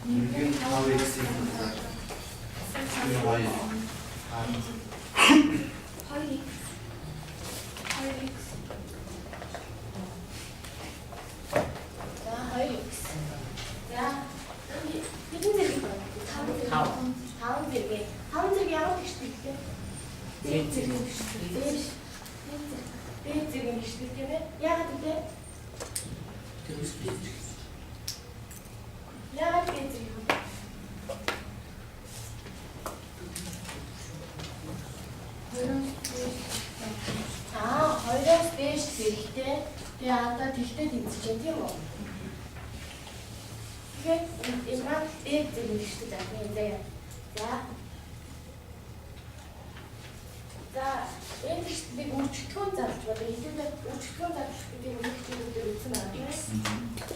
인근 가로 x인 거다. 이거 y. 파이 자, 하이 x. 자, 여기 힘들이 다음 질문. 다음 질문 한번 düşürürken D 질문 düşürürken D 질문 düşürürken 야한테 야한테 질문. Хоёроос дээш зэрэгтэй тэгээ одоо тэгтэй тэмцэж байна тийм үү? Тэгэхээр энэ маань дээд зэрэг шүү дээ. Заяа. За энэ тэгтийг үржигдэхүүн зарж байна. Эндээ үржигдэхүүн зарж гэдэг нь үржигдүүлэлтээр үзсэн байна тийм ээ.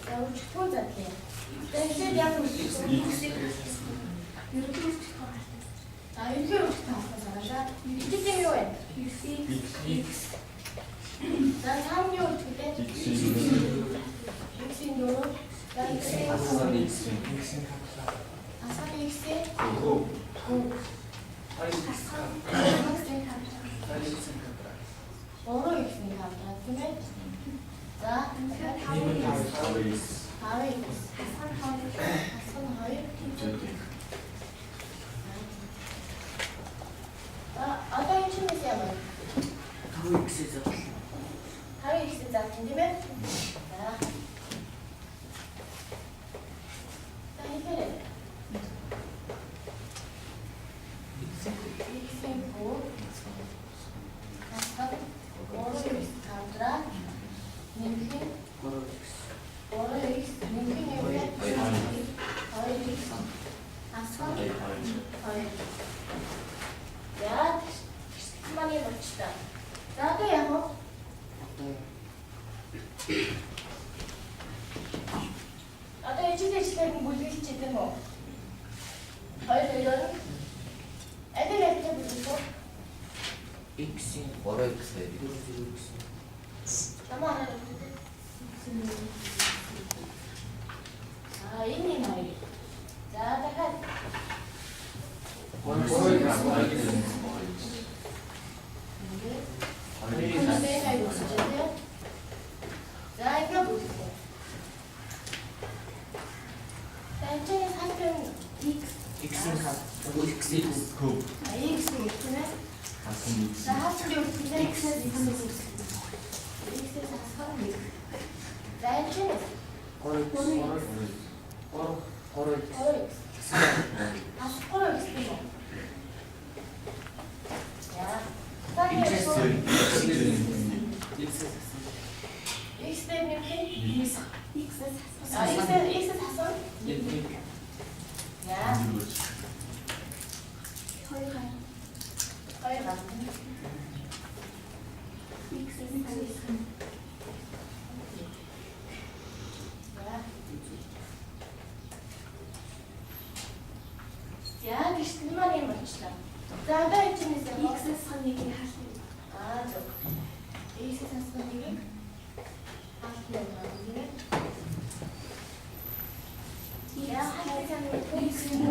За үржигдэхүүн зарлаа. Тэгэхээр яг үржигдэхүүн ерөнхий үржигдэхүүн. Ерөнхий үржигдэхүүн хаалгаа. Эдгээр юу вэ? X. За цаана юу гэж вэ? X-ийн юу? За X-ийн асар X-ийн гоо. Ороо X-ийн хавтаа тийм ээ. За хаваа X. Асар хоёр. Одоо энэ чинь юу юм бэ? Хаваа X-ийн зав тийм ээ. За. Тэгэхээр X-ийн гоо. Асар ороо X хавтаа. Нэмэх ороо X нэмэх юм бэ? Хоёр X. Асар хоёр. За, 많이 멋지다. 나도 양호. 나도 일주일에 지내는 물리지 된 뭐. 저희도 이런 애들한테 물리고. X 뭐라 X? 너무 안 해도 돼. 아, 이니 말이. 자, 내가. 자, 이거 보세요. 자, 이쪽에 사실은 X는 X는 자, 하수리 X는 X는 자, 이쪽에 아스코로 X는 X 때문에 X 사선? 야. 거기 가요. 야, 그만 해 맞추다. 자, 다음 질문이요. X 선얘기 하세요. 아, 저. X 선얘기 하세요. 야, 하세요. X는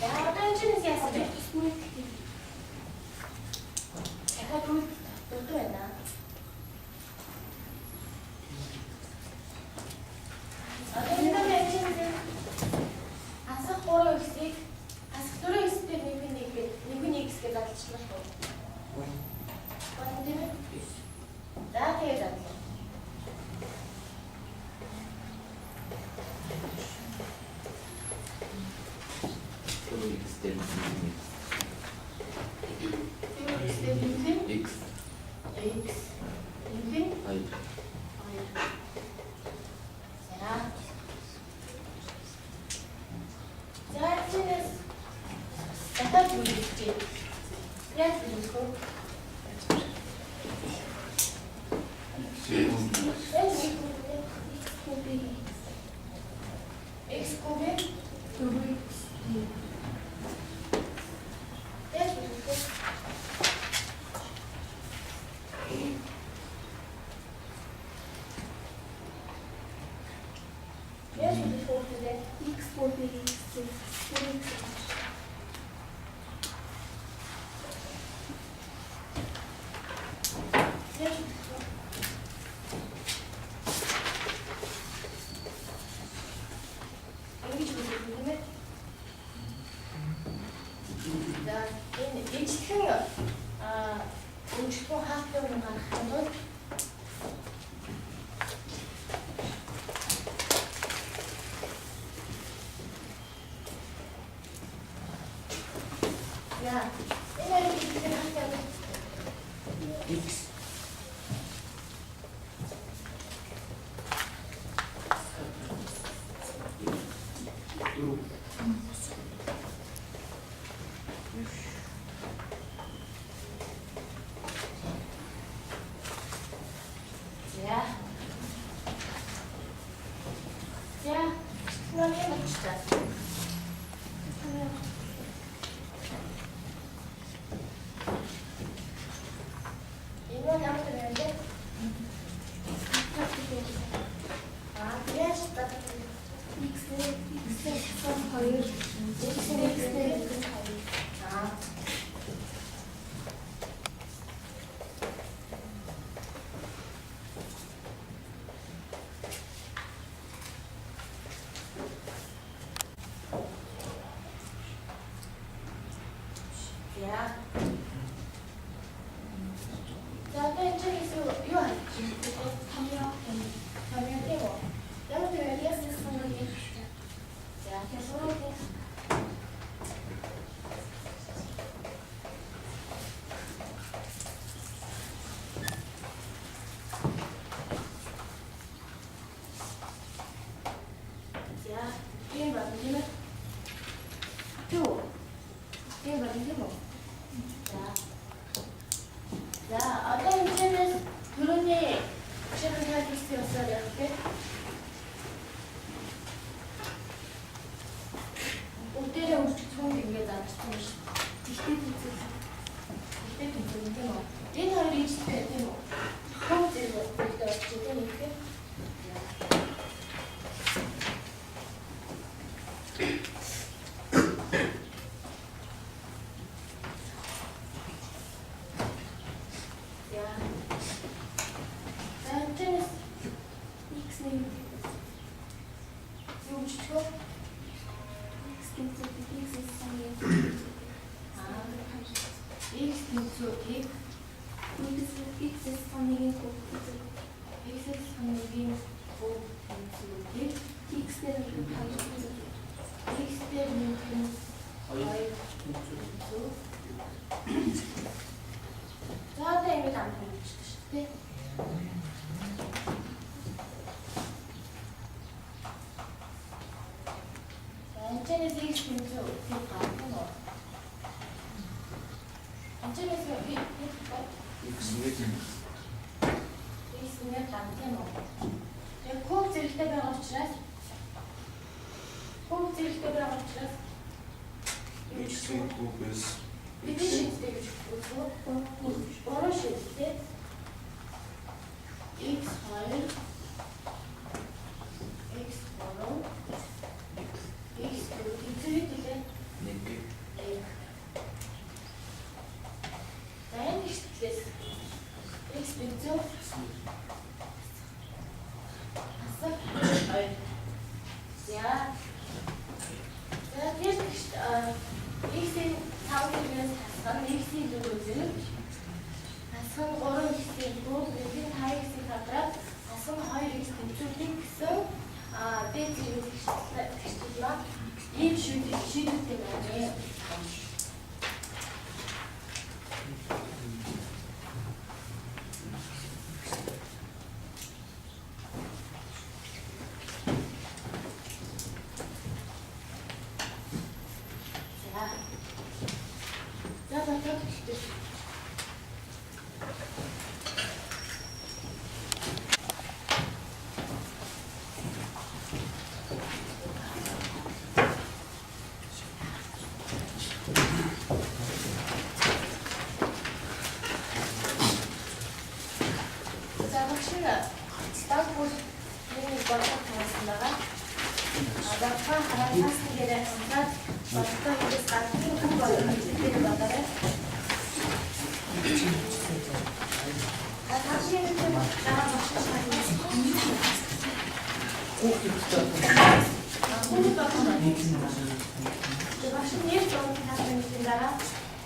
야, 다음 질문이요. 제가 또 했나? X 고백 энэ ижлэн өмчлөн хаалттай юм гаргах юм бол яа энэ ижлэн хаалттай X. 자, 그럼 해봅시다. 이거 나오면 되는데? 아, 그래야겠다. X'den hayır. X'den hayır. 아. 야. 자, 또 이쪽에서 요한. 가면 되고. 여러분 여기가 쓰는 거예요. 자, 계속 이렇게. 자, 게임 받으시면 쭉. 게임 받으시면 자, 어떤 문제는 그런지 질문 해줄 수 있어요, 이렇게. 옷들의 옷이 좋은 게 나 Энэ хоёрын ижтэй тийм үү? Хөөж ирэх гэдэг очиж тийм үү? Яа. Тэнцэнэс X-ний юу ч чөө Хөөг зэрэгтэй байгаа учраас X-ийн хүүгээс бидний шийдтэй гэж үзвэл бороо шийдтэй X2 X3 X4 эцэгтэй Нэг. Тань ихтлээс X бизүү асаа ой яа за тийм X-ийн 5-ээс хасган X-ийн зүг үзэн хасган 3 X-ийн бүгд бидний 5X-ийн хадраад хасган 2X тэмцүүлэх гэсэн дээд зэрэг тэгшлээ ийм шийдвэртэй байна.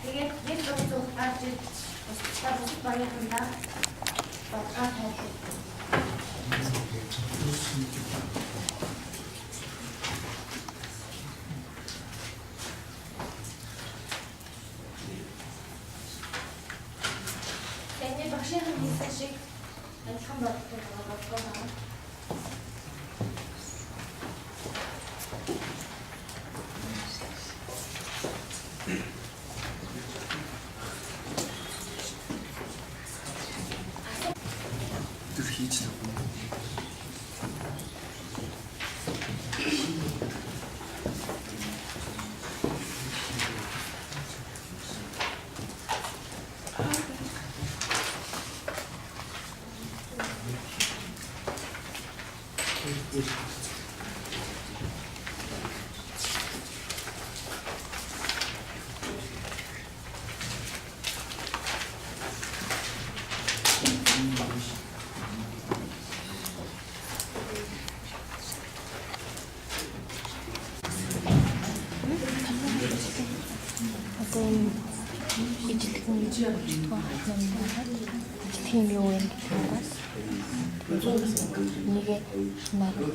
Тэгээд нэг зөв гарч ирж бусдаар бусд багийнхандаа батгаа тавьдаг. Тэгээд багшийн хийсэн шиг адилхан бодлого. Тэр хийж тав. Тийм юу юм гэж нэгэ надад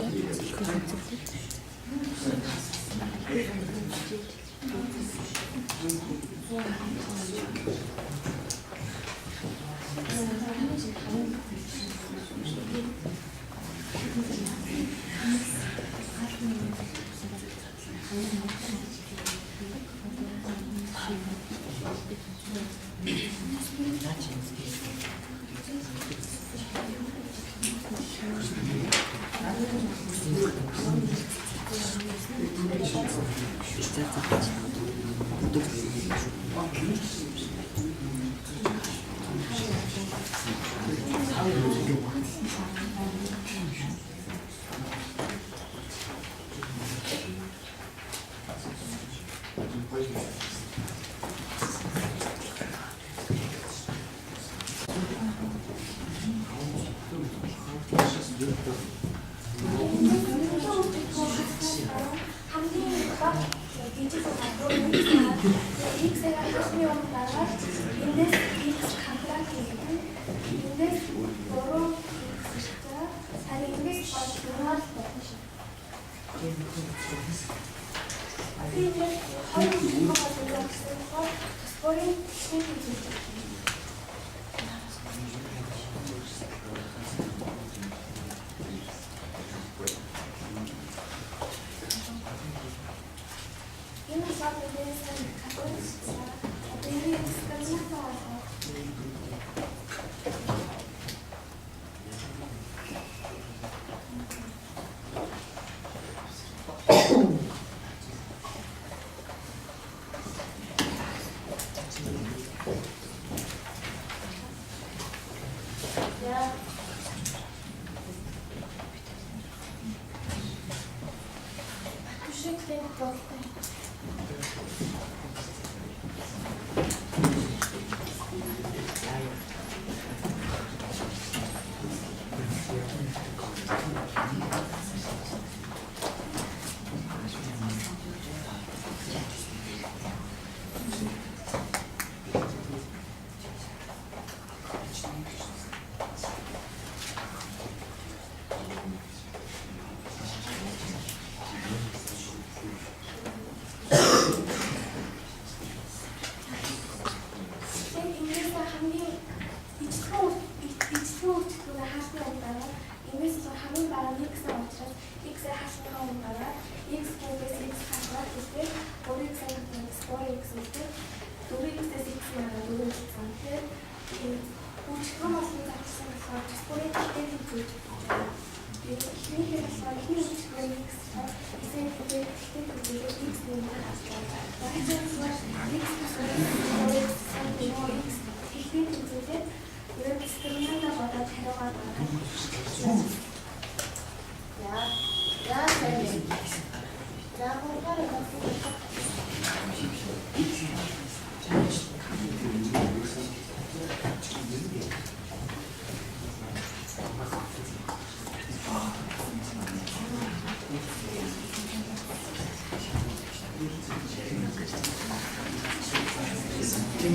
Siamo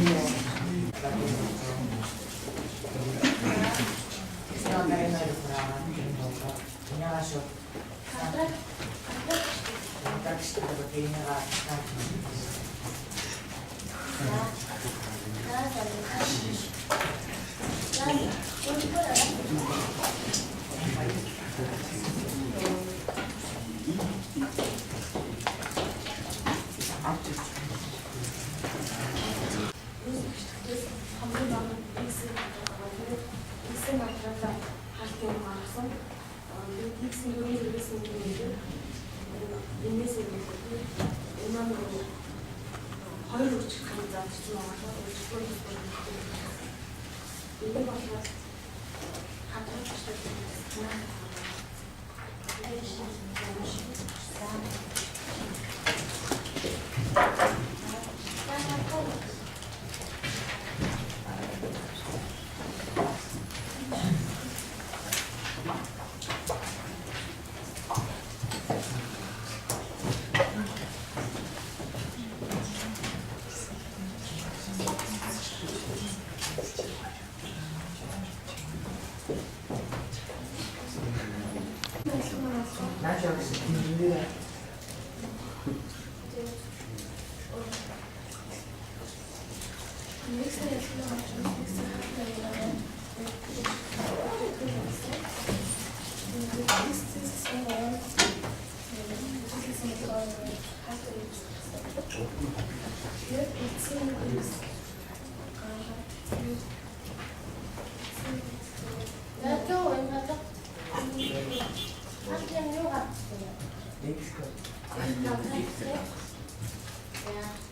andati noi 안녕하세요. 딱 시켜서 개인회가 Ja.